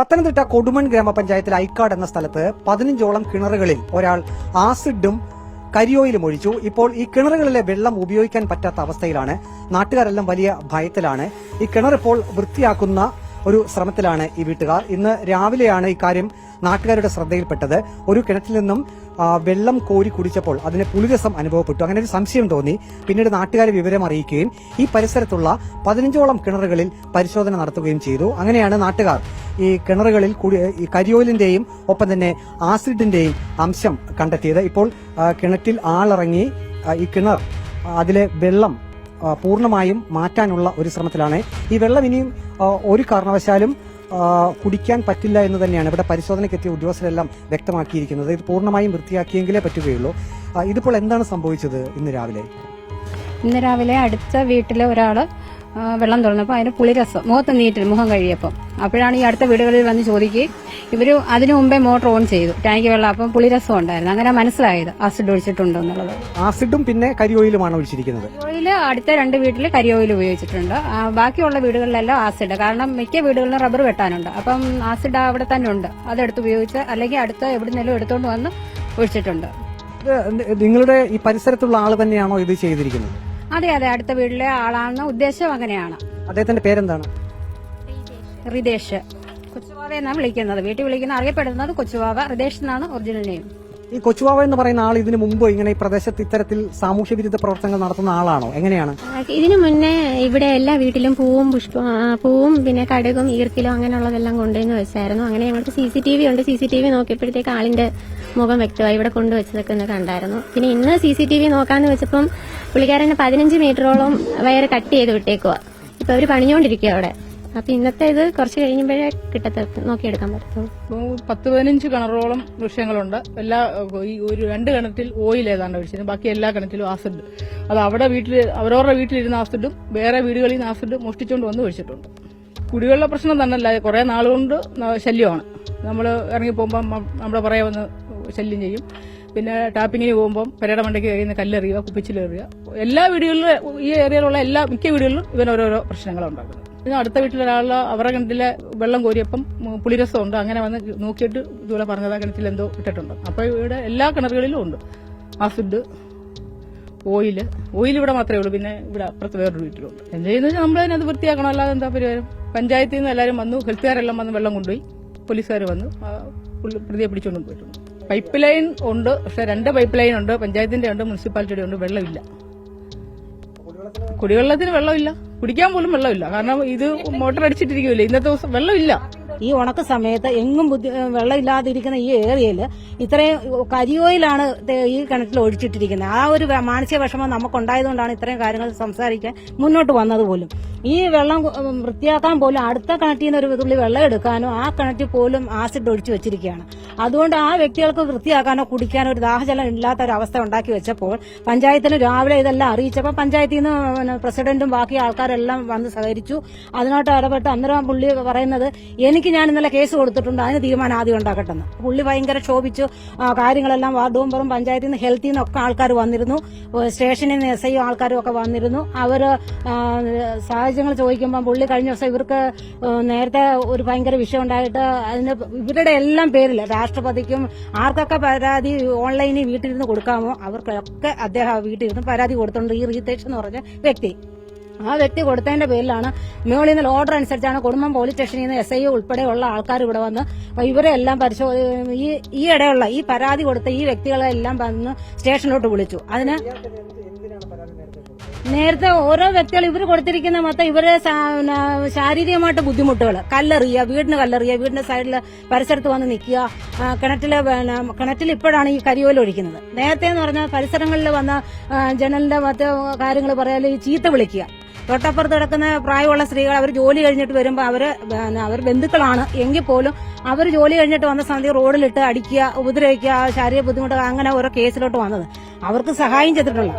പത്തനംതിട്ട കൊടുമൺ ഗ്രാമപഞ്ചായത്തിൽ ഐക്കാട് എന്ന സ്ഥലത്ത് 15ഓളം കിണറുകളിൽ ഒരാൾ ആസിഡും കരിയോയിലും ഒഴിച്ചു. ഇപ്പോൾ ഈ കിണറുകളിലെ വെള്ളം ഉപയോഗിക്കാൻ പറ്റാത്ത അവസ്ഥയിലാണ്. നാട്ടുകാരെല്ലാം വലിയ ഭയത്തിലാണ്. ഈ കിണർ ഇപ്പോൾ വൃത്തിയാക്കുന്ന ഒരു ശ്രമത്തിലാണ് ഈ വീട്ടുകാർ. ഇന്ന് രാവിലെയാണ് ഇക്കാര്യം നാട്ടുകാരുടെ ശ്രദ്ധയിൽപ്പെട്ടത്. ഒരു കിണറ്റിൽ നിന്നും വെള്ളം കോരി കുടിച്ചപ്പോൾ അതിന് പുളിരസം അനുഭവപ്പെട്ടു. അങ്ങനെ ഒരു സംശയം തോന്നി. പിന്നീട് നാട്ടുകാരെ വിവരം അറിയിക്കുകയും ഈ പരിസരത്തുള്ള 15ഓളം കിണറുകളിൽ പരിശോധന നടത്തുകയും ചെയ്തു. അങ്ങനെയാണ് നാട്ടുകാർ ഈ കിണറുകളിൽ ഈ കരിയോലിന്റെയും ഒപ്പം തന്നെ ആസിഡിന്റെയും അംശം കണ്ടെത്തിയത്. ഇപ്പോൾ കിണറ്റിൽ ആളിറങ്ങി ഈ കിണർ അതിലെ വെള്ളം പൂർണ്ണമായും മാറ്റാനുള്ള ഒരു ശ്രമത്തിലാണ്. ഈ വെള്ളം ഇനിയും ഒരു കാരണവശാലും കുടിക്കാൻ പറ്റില്ല എന്ന് തന്നെയാണ് ഇവിടെ പരിശോധനയ്ക്കെത്തിയ ഉദ്യോഗസ്ഥരെല്ലാം വ്യക്തമാക്കിയിരിക്കുന്നത്. ഇത് പൂർണ്ണമായും വൃത്തിയാക്കിയെങ്കിലേ പറ്റുകയുള്ളൂ. ഇതിപ്പോൾ എന്താണ് സംഭവിച്ചത്? ഇന്ന് രാവിലെ അടുത്ത വീട്ടിലെ ഒരാള് വെള്ളം തുറന്നപ്പോൾ അതിന് പുളിരസം മുഖത്ത് നീറ്റിൽ മുഖം കഴിയപ്പം അപ്പോഴാണ് ഈ അടുത്ത വീടുകളിൽ വന്ന് ചോദിക്കുകയും ഇവര് അതിനു മുമ്പേ മോട്ടോർ ഓൺ ചെയ്തു. ടാങ്ക് വെള്ളം അപ്പം പുളിരസം ഉണ്ടായിരുന്നു. അങ്ങനെ മനസ്സിലായത് ആസിഡ് ഒഴിച്ചിട്ടുണ്ടോ എന്നുള്ളത്. ആസിഡും പിന്നെ കരിയോയിലുമാണ് ഒഴിച്ചിരിക്കുന്നത്. കരിയോയില് അടുത്ത 2 വീട്ടിൽ കരിയോയിൽ ഉപയോഗിച്ചിട്ടുണ്ട്. ബാക്കിയുള്ള വീടുകളിലെല്ലാം ആസിഡ്. കാരണം മിക്ക വീടുകളിലും റബ്ബർ വെട്ടാനുണ്ട്. അപ്പം ആസിഡ് അവിടെ തന്നെ ഉണ്ട്. അതെടുത്ത് ഉപയോഗിച്ച് അല്ലെങ്കിൽ അടുത്ത എവിടുന്നെങ്കിലും എടുത്തുകൊണ്ട് വന്ന് ഒഴിച്ചിട്ടുണ്ട്. നിങ്ങളുടെ ഈ പരിസരത്തുള്ള ആള് തന്നെയാണോ ഇത് ചെയ്തിരിക്കുന്നത്? അതെ, അടുത്ത വീട്ടിലെ ആളാണെന്ന ഉദ്ദേശം അങ്ങനെയാണ്. അദ്ദേഹത്തിന്റെ പേരെന്താണ്? റിതേഷ്. കൊച്ചുവാവ എന്നാണ് വിളിക്കുന്നത്. വീട്ടിൽ വിളിക്കുന്ന അറിയപ്പെടുന്നത് കൊച്ചുവാവ. റിതേഷ് എന്നാണ് ഒറിജിനൽ നെയിം. ഈ കൊച്ചുവാവ എന്ന് പറയുന്ന ആൾ ഇതിനു മുമ്പ് ഇങ്ങനെ ഈ പ്രദേശത്ത് ഇത്തരത്തിൽ സാമൂഹ്യ വിരുദ്ധ പ്രവർത്തനങ്ങൾ നടത്തുന്ന ആളാണോ? എങ്ങനെയാണ്? ഇതിനു മുന്നേ ഇവിടെ എല്ലാ വീട്ടിലും പൂവും പിന്നെ കടുകും ഈർക്കിലും അങ്ങനെയുള്ളതെല്ലാം കൊണ്ടുവന്ന് വെച്ചായിരുന്നു. അങ്ങനെ ഞങ്ങൾക്ക് CCTV ഉണ്ട്. CCTV നോക്കിയപ്പോഴത്തേക്ക് ആളിന്റെ മുഖം വ്യക്തമായി ഇവിടെ കൊണ്ടുവച്ചതൊക്കെ ഒന്ന് കണ്ടായിരുന്നു. പിന്നെ ഇന്ന് CCTV നോക്കാന്ന് വെച്ചപ്പം പുള്ളിക്കാരന് 15 മീറ്ററോളം വയറ് കട്ട് ചെയ്ത് വിട്ടേക്കുക. ഇപ്പൊ അവര് പണിഞ്ഞോണ്ടിരിക്കുക അവിടെ. അപ്പൊ ഇന്നത്തെ ഇത് കുറച്ച് കഴിയുമ്പോഴേ നോക്കിയെടുക്കാൻ പറ്റും. 10-15 കിണറോളം വൃക്ഷങ്ങളുണ്ട്. എല്ലാ ഒരു 2 കിണറ്റിൽ ഓയിൽ ഏതാണ്ട് ഒഴിച്ചത്. ബാക്കി എല്ലാ കിണറ്റിലും ആസിഡ്. അത് അവിടെ അവരവരുടെ വീട്ടിലിരുന്ന ആസിഡും വേറെ വീടുകളിൽ നിന്ന് ആസിഡ് മോഷ്ടിച്ചുകൊണ്ട് വന്ന് ഒഴിച്ചിട്ടുണ്ട്. കുടിവെള്ള പ്രശ്നം തന്നെയല്ല, കുറെ നാളുകൊണ്ട് ശല്യമാണ്. നമ്മൾ ഇറങ്ങി പോകുമ്പോൾ നമ്മുടെ പുറകെ വന്ന് ശല്യം ചെയ്യും. പിന്നെ ടാപ്പിങ്ങിന് പോകുമ്പോൾ പെരയുടെ മണ്ടയ്ക്ക് കഴിയുന്ന കല്ലെറിയുക, കുപ്പിച്ചിലെറിയുക. എല്ലാ വീടുകളിലും ഈ ഏരിയയിലുള്ള മിക്ക വീടുകളിലും ഓരോരോ പ്രശ്നങ്ങളുണ്ടാക്കുന്നത്. പിന്നെ അടുത്ത വീട്ടിലൊരാൾ അവരുടെ കിണറ്റിലെ വെള്ളം കോരിയപ്പം പുളിരസം ഉണ്ട്. അങ്ങനെ വന്ന് നോക്കിയിട്ട് ഇതുപോലെ പറഞ്ഞത് കിണറ്റിൽ എന്തോ ഇട്ടിട്ടുണ്ട്. അപ്പോൾ ഇവിടെ എല്ലാ കിണറുകളിലും ഉണ്ട് ആസിഡ്, ഓയിൽ ഇവിടെ മാത്രമേ ഉള്ളൂ. പിന്നെ ഇവിടെ അപ്പുറത്ത് വേറൊരു വീട്ടിലുണ്ട്. എന്ത് ചെയ്യുന്നത് നമ്മളതിനത് വൃത്തിയാക്കണം. അല്ലാതെ എന്താ പരിഹാരം? പഞ്ചായത്തിൽ നിന്ന് എല്ലാവരും വന്നു, ഹെൽത്തുകാരെല്ലാം വന്ന് വെള്ളം കൊണ്ടുപോയി. പോലീസുകാർ വന്ന് പ്രതിയെ പിടിച്ചുകൊണ്ടും പോയിട്ടുണ്ട്. പൈപ്പ് ലൈൻ ഉണ്ട്, പക്ഷെ 2 പൈപ്പ് ലൈൻ ഉണ്ട്. പഞ്ചായത്തിന്റെ ഉണ്ട്, മുനിസിപ്പാലിറ്റിയുടെ ഉണ്ട്. വെള്ളമില്ല. കുടിവെള്ളത്തിന് വെള്ളമില്ല, കുടിക്കാൻ പോലും വെള്ളമില്ല. കാരണം ഇത് മോട്ടർ അടിച്ചിട്ടിരിക്കുമല്ലേ. ഇന്നത്തെ ദിവസം വെള്ളമില്ല. ഈ ഉണക്ക സമയത്ത് എങ്ങും വെള്ളമില്ലാതിരിക്കുന്ന ഈ ഏരിയയിൽ ഇത്രയും കരിയോയിലാണ് ഈ കിണറ്റിൽ ഒഴിച്ചിട്ടിരിക്കുന്നത്. ആ ഒരു മാനസിക വിഷമം നമുക്കുണ്ടായതുകൊണ്ടാണ് ഇത്രയും കാര്യങ്ങൾ സംസാരിക്കാൻ മുന്നോട്ട് വന്നത് പോലും. ഈ വെള്ളം വൃത്തിയാക്കാൻ പോലും അടുത്ത കിണറ്റിൽ നിന്ന് ഒരു തുള്ളി വെള്ളം എടുക്കാനോ ആ കിണറ്റിൽ പോലും ആസിഡ് ഒഴിച്ചു വെച്ചിരിക്കുകയാണ്. അതുകൊണ്ട് ആ വ്യക്തികൾക്ക് വൃത്തിയാക്കാനോ കുടിക്കാനോ ഒരു ദാഹജലം ഇല്ലാത്ത ഒരു അവസ്ഥ ഉണ്ടാക്കി വെച്ചപ്പോൾ പഞ്ചായത്തിന് രാവിലെ ഇതെല്ലാം അറിയിച്ചപ്പോൾ പഞ്ചായത്തിൽ നിന്ന് പ്രസിഡന്റും ബാക്കി ആൾക്കാരെല്ലാം വന്ന് സഹകരിച്ചു. അതിനോട്ട് ഇടപെട്ട് അന്നേരം പുള്ളി പറയുന്നത് ഞാൻ ഇന്നലെ കേസ് കൊടുത്തിട്ടുണ്ട്, അതിന് തീരുമാനം ആദ്യം ഉണ്ടാക്കട്ടെന്ന്. പുള്ളി ഭയങ്കര ക്ഷോഭിച്ചു. കാര്യങ്ങളെല്ലാം വാർഡ് മെമ്പറും പഞ്ചായത്തിൽ നിന്ന് ഹെൽത്തിൽ നിന്നൊക്കെ ആൾക്കാർ വന്നിരുന്നു. സ്റ്റേഷനിൽ നിന്ന് SI ആൾക്കാരും ഒക്കെ വന്നിരുന്നു. അവർ സാഹചര്യങ്ങൾ ചോദിക്കുമ്പോൾ പുള്ളി കഴിഞ്ഞ ദിവസം ഇവർക്ക് നേരത്തെ ഒരു ഭയങ്കര വിഷയം ഉണ്ടായിട്ട് അതിന് ഇവരുടെ എല്ലാം പേരിൽ രാഷ്ട്രപതിക്കും ആർക്കൊക്കെ പരാതി ഓൺലൈനിൽ വീട്ടിലിരുന്ന് കൊടുക്കാമോ അവർക്കൊക്കെ അദ്ദേഹം വീട്ടിലിരുന്ന് പരാതി കൊടുത്തിട്ടുണ്ട്. ഈ റിതേഷ് എന്ന് പറഞ്ഞ വ്യക്തി കൊടുത്തതിന്റെ പേരിലാണ് മേളിൽ നിന്ന് ഓർഡർ അനുസരിച്ചാണ് കൊടുമൺ പോലീസ് സ്റ്റേഷനിൽ നിന്ന് SI ഉൾപ്പെടെയുള്ള ആൾക്കാർ ഇവിടെ വന്ന് ഇവരെല്ലാം ഈ ഇടയുള്ള ഈ പരാതി കൊടുത്ത ഈ വ്യക്തികളെല്ലാം വന്ന് സ്റ്റേഷനിലോട്ട് വിളിച്ചു. അതിന് നേരത്തെ ഓരോ വ്യക്തികൾ ഇവർ കൊടുത്തിരിക്കുന്ന മൊത്തം ഇവരെ ശാരീരികമായിട്ട് ബുദ്ധിമുട്ടുകൾ, വീടിന്റെ സൈഡിൽ പരിസരത്ത് വന്ന് നിൽക്കുക, കിണറ്റിൽ ഇപ്പോഴാണ് ഈ കരിയോയിൽ ഒഴിക്കുന്നത്. നേരത്തെ എന്ന് പറഞ്ഞാൽ പരിസരങ്ങളിൽ വന്ന ജനലിന്റെ മറ്റു കാര്യങ്ങൾ പറയാൻ ഈ ചീത്ത വിളിക്കുക. തൊട്ടപ്പുറത്ത് കിടക്കുന്ന പ്രായമുള്ള സ്ത്രീകൾ അവർ ജോലി കഴിഞ്ഞിട്ട് വരുമ്പോൾ അവർ ബന്ധുക്കളാണ് എങ്കിൽ പോലും അവർ ജോലി കഴിഞ്ഞിട്ട് വന്ന സമയത്ത് റോഡിലിട്ട് അടിക്കുക, ഉപദ്രവിക്കുക, ശാരീരിക ബുദ്ധിമുട്ട്, അങ്ങനെ ഓരോ കേസിലോട്ട് വന്നത്. അവർക്ക് സഹായം ചെയ്തിട്ടുള്ള